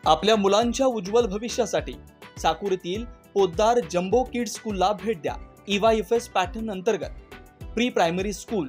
आपल्या मुलांच्या उज्ज्वल भविष्यासाठी साकुरीतील पोद्दार जम्बो किड्स स्कूलला भेट द्या। EYFS पॅटर्न अंतर्गत pre primary school,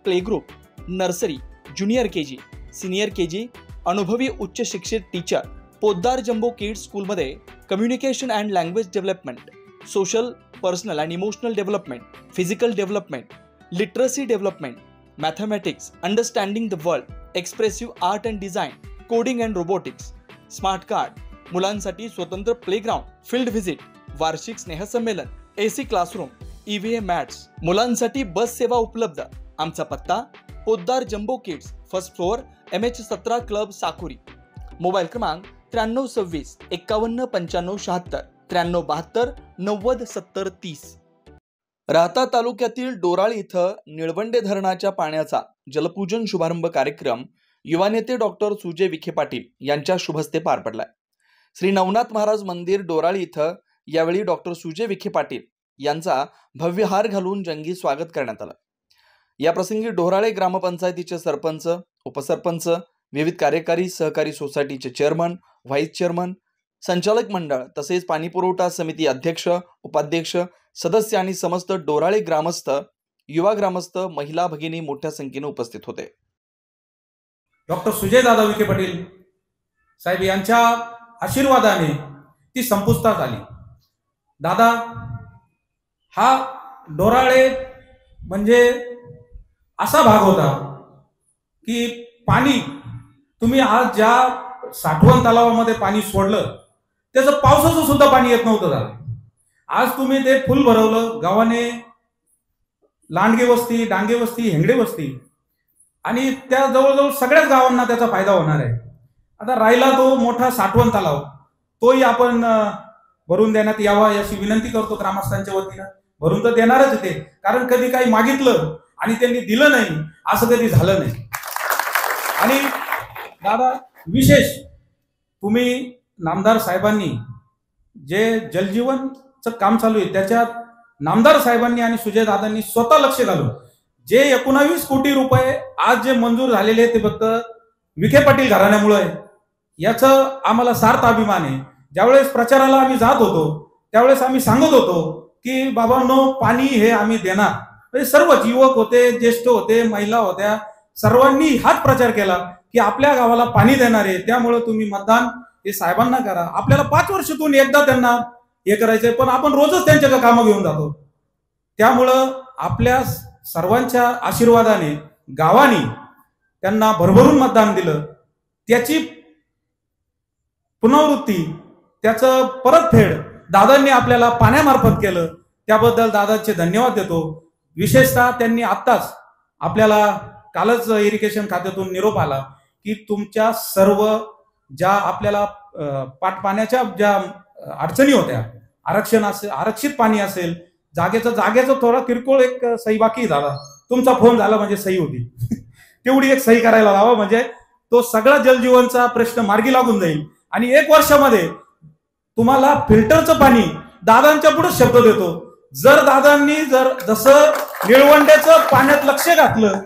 play group, nursery, junior KG, senior KG, अनुभवी उच्च शिक्षित टीचर। पोद्दार जम्बो किड्स स्कूलमध्ये communication and language development, social, personal and emotional development, physical development, literacy development, mathematics, understanding the world, expressive art and design, coding and robotics, smart card, मुलांसाठी स्वतंत्र playground, field visit, वार्षिक स्नेहसंमेलन, AC classroom, EVA mats, मुलांसाठी बस सेवा उपलब्ध। आमचा पत्ता Poddar jumbo kids, first floor, MH17 club, Sakuri. Mobile क्रमांक 9326 51 95 76, 9372 90 70 30। राहता तालुक्यातील डोराळ इथं निळवंडे धरणाच्या पाण्याचा जलपूजन शुभारंभ कार्यक्रम युवा नेते डॉक्टर सुजय विखे पाटील यांच्या शुभहस्ते पार पडलाय। श्री नवनाथ महाराज मंदिर डोराळी इथं यावेळी डॉक्टर सुजय विखे पाटील यांचा भव्य हार घालून जंगी स्वागत करण्यात आलं। या प्रसंगी डोराळे ग्रामपंचायतीचे सरपंच, उपसरपंच, विविध कार्यकारी सहकारी सोसायटीचे चेअरमन, व्हाईस चेअरमन, संचालक मंडळ तसेच पाणीपुरवठा समिती अध्यक्ष, उपाध्यक्ष, सदस्य आणि समस्त डोराळे ग्रामस्थ, युवा ग्रामस्थ, महिला भगिनी मोठ्या संख्येने उपस्थित होते। डॉक्टर सुजय दादा विखे पाटील साहेब यांच्या आशीर्वादाने ती संपुष्टात आली। दादा हा डोराळे म्हणजे असा भाग होता की पाणी तुम्ही आज ज्या साठवण तलावामध्ये पाणी सोडलं त्याचं पावसाचं सुद्धा पाणी येत नव्हतं दादा। आज तुम्ही ते फुल भरवलं। गावाने लांडगे वस्ती, डांगे वस्ती, हेंगडे वस्ती आणि त्या जवळजवळ सगळ्याच गावांना त्याचा फायदा होणार आहे। आता राहिला तो मोठा साठवण तलाव, तोही आपण भरून देण्यात यावा अशी विनंती करतो ग्रामस्थांच्या वतीनं। भरून तर देणारच ते, कारण कधी काही मागितलं आणि त्यांनी दिलं नाही असं कधी झालं नाही। आणि दादा विशेष तुम्ही नामदार साहेबांनी जे जलजीवनचं काम चालू आहे त्याच्यात नामदार साहेबांनी आणि सुजय दादांनी स्वतः लक्ष घालून जे 19 कोटी रुपये आज जे मंजूर झालेले ते फक्त विखे पाटील घराण्यामुळे आहे, याचं आम्हाला सार्थ अभिमान आहे। ज्यावेळेस प्रचाराला आम्ही जात होतो त्यावेळेस आम्ही सांगत होतो की बाबांनो पाणी हे आम्ही देणार। म्हणजे सर्व युवक होते, ज्येष्ठ होते, महिला होत्या, सर्वांनी हाच प्रचार केला की आपल्या गावाला पाणी देणार आहे, त्यामुळे तुम्ही मतदान हे साहेबांना करा। आपल्याला 5 वर्षातून एकदा त्यांना हे करायचंय, पण आपण रोजच त्यांच्याकडे कामं घेऊन जातो। त्यामुळं आपल्या सर्वांच्या आशीर्वादाने गावाने त्यांना भरभरून मतदान दिलं। त्याची पुनरावृत्ती, त्याचं परतफेड दादांनी आपल्याला पाण्यामार्फत केलं, त्याबद्दल दादांचे धन्यवाद देतो। विशेषतः त्यांनी आत्ताच आपल्याला कालच इरिगेशन खात्यातून निरोप आला की तुमच्या सर्व ज्या आपल्याला पाण्याच्या ज्या अडचणी होत्या, आरक्षण असेल, आरक्षित पाणी असेल, जागेचा थोडा किरकोळ एक सही बाकी झाला, तुमचा फोन झाला म्हणजे सही होती तेवढी एक सही करायला लावा, म्हणजे तो सगळा जलजीवनचा प्रश्न मार्गी लागून जाईल। आणि 1 वर्षामध्ये तुम्हाला फिल्टरचं पाणी दादांच्या पुढे शब्द देतो। जर दादांनी जसं निळवंड्याचं पाण्यात लक्ष घातलं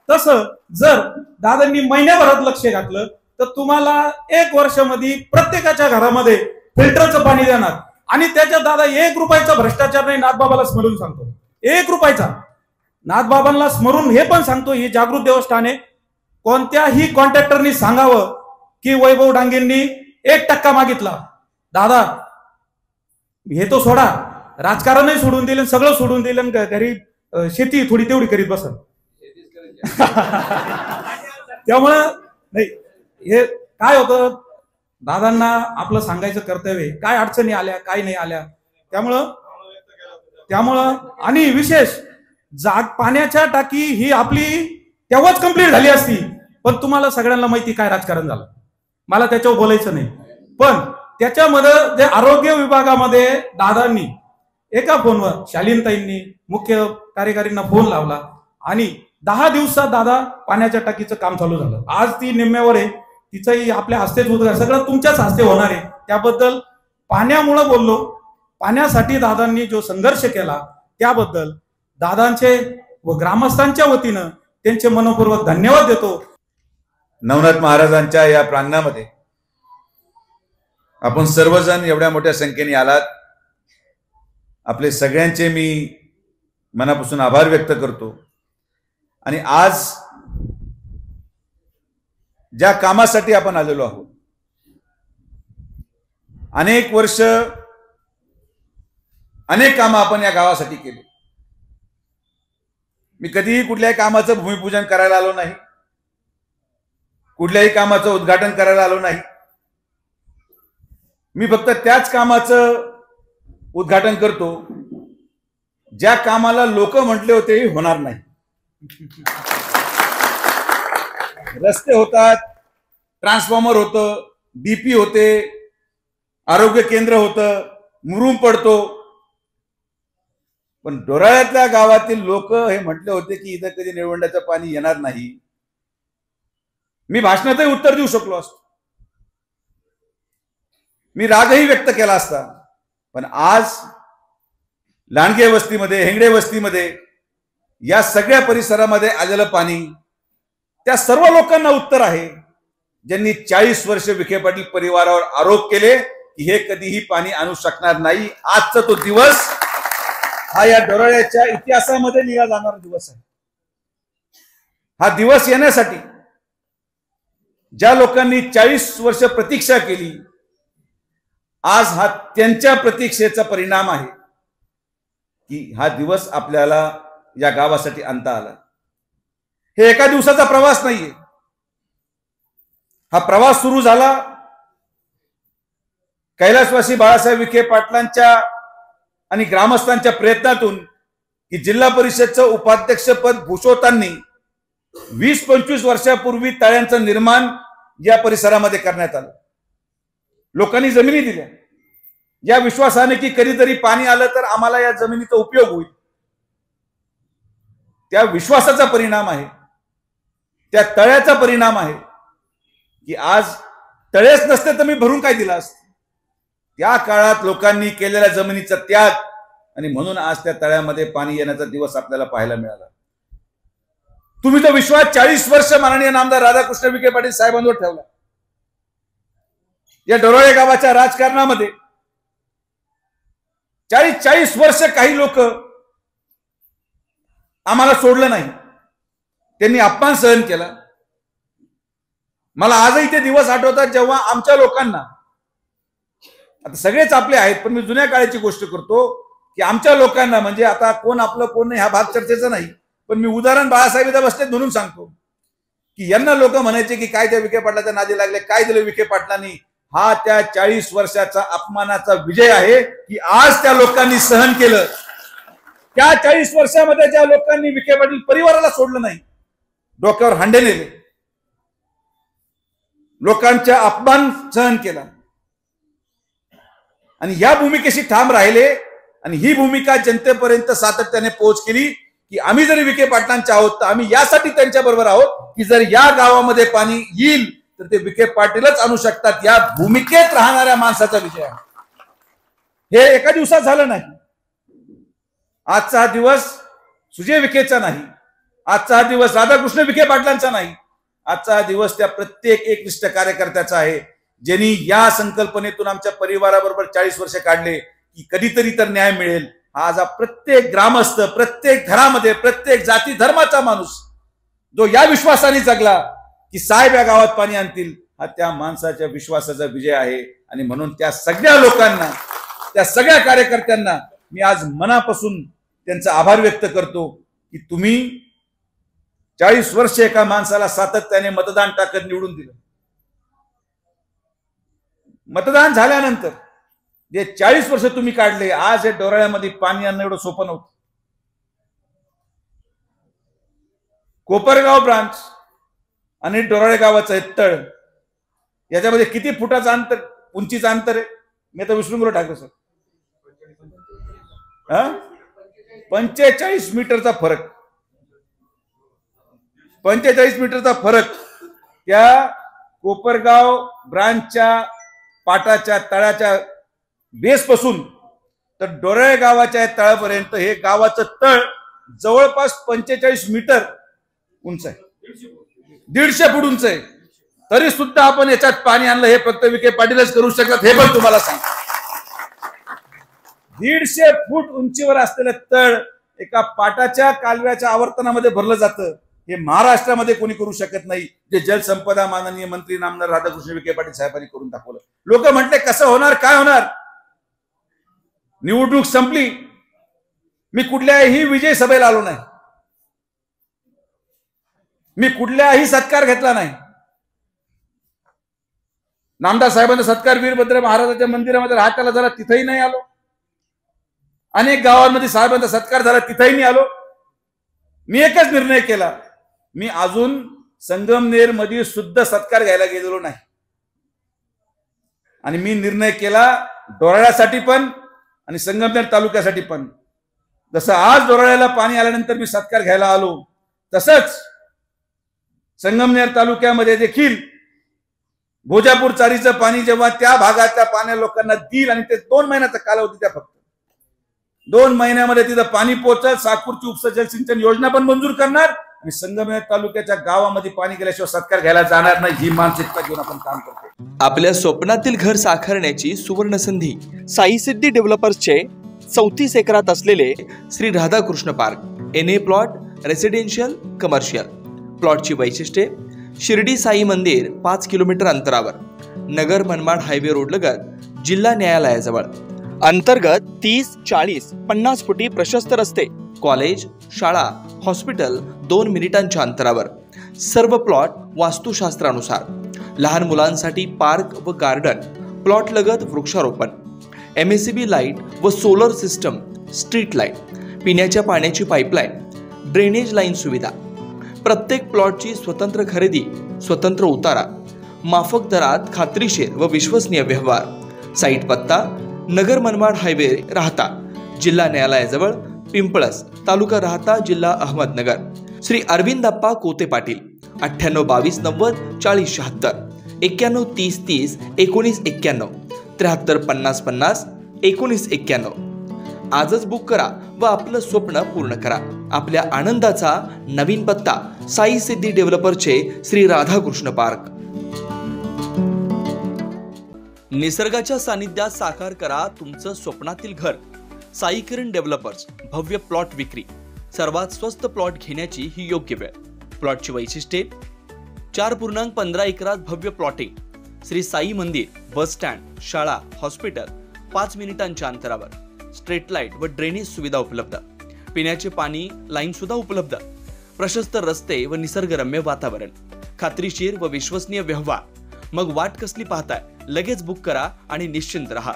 तसं जर दादांनी महिन्याभरात लक्ष घातलं तर तुम्हाला 1 वर्षामध्ये प्रत्येकाच्या घरामध्ये फिल्टरचं पाणी देणार। आणि त्याच्या दादा 1 रुपयाचा भ्रष्टाचार नाही, नाथबाबाला स्मरून सांगतो, 1 रुपयाचा नाथबाबांना स्मरून हे पण सांगतो, ही जागृत देवस्थान आहे। कोणत्याही कॉन्ट्रॅक्टरनी सांगावं की वैभव डांगेंनी 1% मागितला, दादा हे तो सोडा, राजकारणही सोडून दिलं, सगळं सोडून दिलं, घरी शेती थोडी तेवढी करीत बसल त्यामुळं नाही, हे काय होतं, दादांना आपलं सांगायचं कर्तव्य, काय अडचणी आल्या काय नाही आल्या, त्यामुळं आणि विशेष पाण्याच्या टाकी ही आपली तेव्हाच कंप्लीट झाली असती, पण तुम्हाला सगळ्यांना माहिती काय राजकारण झालं, मला त्याच्यावर बोलायचं नाही। पण त्याच्यामध्ये जे आरोग्य विभागामध्ये दादांनी एका फोनवर शालीनताईंनी मुख्य कार्यकारींना फोन लावला आणि 10 दिवसात दादा पाण्याच्या टाकीचं काम चालू झालं। आज ती निम्म्यावर आहे, तिचंही आपल्या हस्तेच होतं, सगळं तुमच्याच हस्ते होणार आहे। त्याबद्दल पाण्यामुळे बोललो, पाण्यासाठी दादांनी जो संघर्ष केला त्याबद्दल दादांचे व ग्रामस्थांच्या वतीनं त्यांचे मनपूर्वक धन्यवाद देतो। नवनाथ महाराजांच्या या प्रांगणामध्ये आपण सर्वजण एवढ्या मोठ्या संख्येने आलात, आपले सगळ्यांचे मी मनापासून आभार व्यक्त करतो। आणि आज ज्या कामासाठी आपण आलेलो आहोत, अनेक वर्ष अनेक कामं आपण या गावासाठी केली। मी कधीही कुठल्याही कामाचं भूमिपूजन करायला आलो नाही, कुठल्याही कामाचं उद्घाटन करायला आलो नाही। मी फक्त त्याच कामाचं उद्घाटन करतो ज्या कामाला लोक म्हटले होते होणार नाही। रस्ते होतात, ट्रान्सफॉर्मर होतं, डीपी होते, आरोग्य केंद्र होतं, मुरुम पडतो, पण डोराळ्यातल्या गावातील लोक हे म्हटले होते की इथं कधी निळवंड्याचं पाणी येणार नाही। मी भाषणातही उत्तर देऊ शकलो असतो, मी रागही व्यक्त केला असता, पण आज लांडगे वस्तीमध्ये, हेंगडे वस्तीमध्ये, या सगळ्या परिसरामध्ये आलेलं पाणी त्या सर्व लोकांना उत्तर आहे ज्यांनी 40 वर्ष विखे पाटील परिवारावर आरोप केले की हे कधीही पाणी आणू शकणार नाही। आजचा तो दिवस हा या डोराळ्याच्या इतिहासामध्ये लिहिला जाणारा दिवस आहे। हा दिवस येण्यासाठी ज्या लोकांनी 40 वर्ष प्रतीक्षा केली, आज हा त्यांच्या प्रतीक्षेचा परिणाम आहे की हा दिवस आपल्याला या गावासाठी आणता आला। हे एका दिवसाचा प्रवास नाहीये, हा प्रवास सुरू झाला कैलासवासी बाळासाहेब विखे पाटलांच्या आणि ग्रामस्थांच्या प्रयत्नातून की जिल्हा परिषदचं उपाध्यक्षपद भूषवताना 20-25 वर्षापूर्वी तळ्यांचं निर्माण या परिसरामध्ये करण्यात आलं। लोकांनी जमिनी दिल्या या विश्वासाने की कधीतरी पाणी आलं तर आम्हाला या जमिनीचा उपयोग होईल। त्या विश्वासाचा परिणाम आहे, त्या तळ्याचा परिणाम आहे की आज तळेच नसते तर मी भरून काय दिलं असतं। त्या काळात लोकांनी केलेल्या जमिनीचा त्याग आणि म्हणून आज त्या तळ्यामध्ये पाणी येण्याचा दिवस आपल्याला पाहायला मिळाला। तुम्ही तो विश्वास 40 वर्ष माननीय नामदार राधाकृष्ण विखे पाटील साहेबांवर ठेवला। या डोराळे गावाच्या राजकारणामध्ये 40 वर्ष काही लोक आम्हाला सोडलं नाही, त्यांनी अपमान सहन केला। मला आजही ते दिवस आठवतात जेव्हा आमच्या लोकांना, आता सगळेच आपले आहेत पण मी जुन्या काळाची गोष्ट करतो की आमच्या लोकांना, म्हणजे आता कोण आपलं कोण नाही हा भाग चर्चेचा नाही, पण मी उदाहरण बाळासाहेब इथं बसलेत म्हणून सांगतो की यांना लोक म्हणायचे की काय त्या विखे पाटलाच्या नादी लागले, काय दिलं विखे पाटलांनी। हा त्या 40 वर्षाचा अपमानाचा विजय आहे की आज त्या लोकांनी सहन केलं। त्या 40 वर्षामध्ये ज्या लोकांनी विखे पाटील परिवाराला सोडलं नाही, डोक्यावर हांडे नेले, लोकांचा अपमान सहन केला आणि या भूमिकेशी ठाम राहिले आणि ही भूमिका जनतेपर्यंत सातत्याने पोहोच केली की आम्ही जरी विखे पाटलांचे आहोत तर आम्ही यासाठी त्यांच्या बरोबर आहोत की जर या गावामध्ये पाणी येईल तर ते विखे पाटीलच आणू शकतात। या भूमिकेत राहणाऱ्या माणसाचा विजय आहे। हे एका दिवसात झालं नाही। आजचा हा दिवस सुजय विखेचा नाही, आजचा हा दिवस राधाकृष्ण विखे पाटलांचा नाही, आजचा हा दिवस त्या प्रत्येक एकनिष्ठ कार्यकर्त्याचा आहे ज्यांनी या संकल्पनेतून आमच्या परिवाराबरोबर 40 वर्ष काढले की कधीतरी तर न्याय मिळेल। आज प्रत्येक ग्रामस्थ, प्रत्येक घरामध्ये, प्रत्येक जाती धर्माचा माणूस जो या विश्वासाने जगला की साहेब या गावात पाणी आणतील, हा त्या माणसाच्या विश्वासाचा विजय आहे। आणि म्हणून त्या सगळ्या लोकांना, त्या सगळ्या कार्यकर्त्यांना मी आज मनापासून त्यांचा आभार व्यक्त करतो की तुम्ही 40 वर्ष एका माणसाला सातत्याने मतदान टाकत निवडून दिलं। मतदान झाल्यानंतर जे 40 वर्ष तुम्ही काढले, आज या डोराळ्यामध्ये पाणी आणणं एवढं सोपं नव्हतं। कोपरगाव ब्रांच आणि डोराळे गावाचं हे तळ, याच्यामध्ये किती फुटाचं अंतर, उंचीचं अंतर आहे? मी तर विसरून गेलो ठाकरे सर, 45 मीटरचा फरक, 45 मीटरचा फरक त्या कोपरगाव ब्रांचच्या पाटाच्या तळाच्या बेस पासून तर डोराळे गावाच्या तळापर्यंत हे गावाचं तळ जवळपास 45 मीटर उंच आहे, 150 फूट उंच आहे। तरी सुद्धा आपण याच्यात पाणी आणलं हे फक्त विखे पाटीलच करू शकतात, हे पण तुम्हाला सांग. 150 फूट उंचीवर असलेलं तळ एका पाटाच्या कालव्याच्या आवर्तनामध्ये भरलं जातं, हे महाराष्ट्रामध्ये कोणी करू शकत नाही, जे जलसंपदा माननीय मंत्री नामदार राधाकृष्ण विखे पाटील साहेबांनी करून दाखवलं. लोक म्हटले कसं होणार, काय होणार. निवडणूक संपली, मी कुठल्याही विजय सभेला आलो नाही, मी कुठल्याही सत्कार घेतला नाही. नामदार साहेबांचा सत्कार वीरभद्र महाराजांच्या मंदिरामध्ये राहत्याला झाला, तिथेही नाही आलो. अनेक गावांमध्ये साहेबांचा सत्कार झाला, तिथेही नाही आलो. मी एकच निर्णय केला, मी अजून संगमनेर मध्ये सुद्धा सत्कार घ्यायला गेलेलो नाही. आणि मी निर्णय केला दोराळ्यासाठी पण आणि संगमनेर तालुक्यासाठी पण. जसं आज दोराळ्याला पाणी आल्यानंतर मी सत्कार घ्यायला आलो, तसंच संगमनेर तालुक्यामध्ये देखील भोजापूर चारीचं पाणी जेव्हा त्या भागातल्या पाण्या लोकांना देईल, आणि ते 2 महिन्याचा कालावधी, त्या फक्त 2 महिन्यामध्ये तिथं पाणी पोहोचल. साकूरची उपसा जलसिंचन योजना पण मंजूर करणार आणि संगमनेर तालुक्याच्या गावामध्ये पाणी गेल्याशिवाय सत्कार घ्यायला जाणार नाही, ही मानसिकता घेऊन आपण काम करतो. आपल्या स्वप्नातील घर साकारण्याची सुवर्ण संधी साई सिद्धी डेव्हलपर्सचे 34 एकरात असलेले Shri Radhakrishna park. NA plot, residential, commercial. प्लॉटची वैशिष्ट्ये: शिर्डी साई मंदिर 5 किलोमीटर अंतरावर, नगर मनमाड हायवे रोड लगत, जिल्हा न्यायालयाजवळ. अंतर्गत 30, 40, 50 फुटी प्रशस्त रस्ते, कॉलेज, शाळा, हॉस्पिटल 2 मिनिटांच्या अंतरावर. सर्व प्लॉट वास्तुशास्त्रानुसार. लहान मुलांसाठी पार्क व गार्डन, प्लॉट लगत वृक्षारोपण, MACB लाईट व सोलर सिस्टम, स्ट्रीट लाईट, पिण्याच्या पाण्याची पाईपलाईन, ड्रेनेज लाईन सुविधा. प्रत्येक प्लॉटची स्वतंत्र खरेदी, स्वतंत्र उतारा, माफक दरात खात्रीशीर व विश्वसनीय व्यवहार. साईट पत्ता: नगर मनमाड हायवे, राहता, जिल्हा न्यायालयाजवळ, पिंपळस, तालुका राहता, जिल्हा अहमदनगर. श्री अरविंदप्पा कोते पाटील. 98 22 90 40 76, 91 30 30 19 91, 73 50 50 19 91. आजच बुक करा व आपलं स्वप्न पूर्ण करा. आपल्या आनंदाचा नवीन पत्ता: साई सिद्धी डेव्हलपरचे श्री राधाकृष्ण पार्क. निसर्गाच्या सानिध्यात साकार करा तुमचं स्वप्नातील घर. साई किरण डेव्हलपर्स. भव्य प्लॉट विक्री. सर्वात स्वस्त प्लॉट घेण्याची ही योग्य वेळ. प्लॉटची वैशिष्ट्ये: 4.15 एकरात भव्य प्लॉटिंग, श्री साई मंदिर, बस स्टँड, शाळा, हॉस्पिटल 5 मिनिटांच्या अंतरावर. स्ट्रीट लाईट व ड्रेनेज सुविधा उपलब्ध. पिण्याचे पाणी लाईन सुद्धा उपलब्ध. प्रशस्त रस्ते व निसर्गरम्य वातावरण. खात्रीशीर व विश्वसनीय व्यवहार. मग वाट कसली पाहताय, लगेच बुक करा आणि निश्चिंत रहा.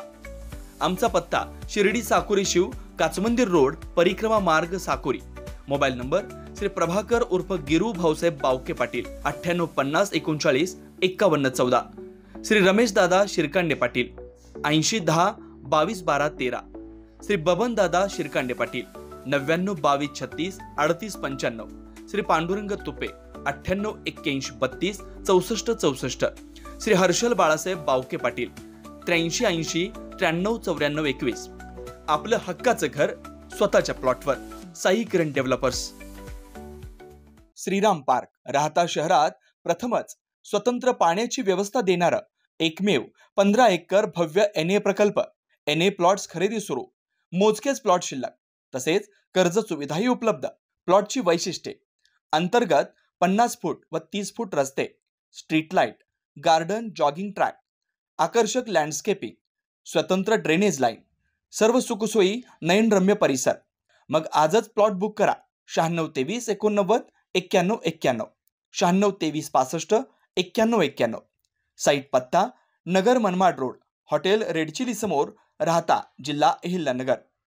आमचा पत्ता: शिर्डी साकुरी शिव, काचमंदिर रोड, परिक्रमा मार्ग, साकुरी. मोबाईल नंबर: श्री प्रभाकर उर्फ गिरू भाऊसाहेब बावके पाटील. 98 50 39 51 14. श्री रमेश दादा शिरकांडे पाटील. 80 10 22 12 13. श्री बबन दादा शिरकांडे पाटील. 99 22 36 38 95. श्री पांडुरंग तुपे. 98 81 32 64 64. श्री हर्षल बाळासाहेब बावके पाटील. 83 80 93 94 21. आपलं हक्काचं घर स्वतःच्या प्लॉटवर. साई किरण डेव्हलपर्स. श्रीराम पार्क. राहता शहरात प्रथमच स्वतंत्र पाण्याची व्यवस्था देणारं एकमेव 15 एकर भव्य NA प्रकल्प. NA प्लॉट्स खरेदी सुरू. मोजकेच प्लॉट शिल्लक. तसेच कर्ज सुविधाही उपलब्ध. प्लॉटची वैशिष्ट्ये: अंतर्गत 50 फूट व 30 फूट रस्ते, street light, garden, jogging track, आकर्षक लँडस्केपिंग, स्वतंत्र ड्रेनेज लाईन, सर्व सुखसोयी, नयनरम्य परिसर. मग आजच प्लॉट बुक करा. 96 23 89 91 91, 96 23 65 91 91. साईट पत्ता: Nagar Manmad road, hotel red chilli समोर, राहता, जिल्हा अहिल्यानगर.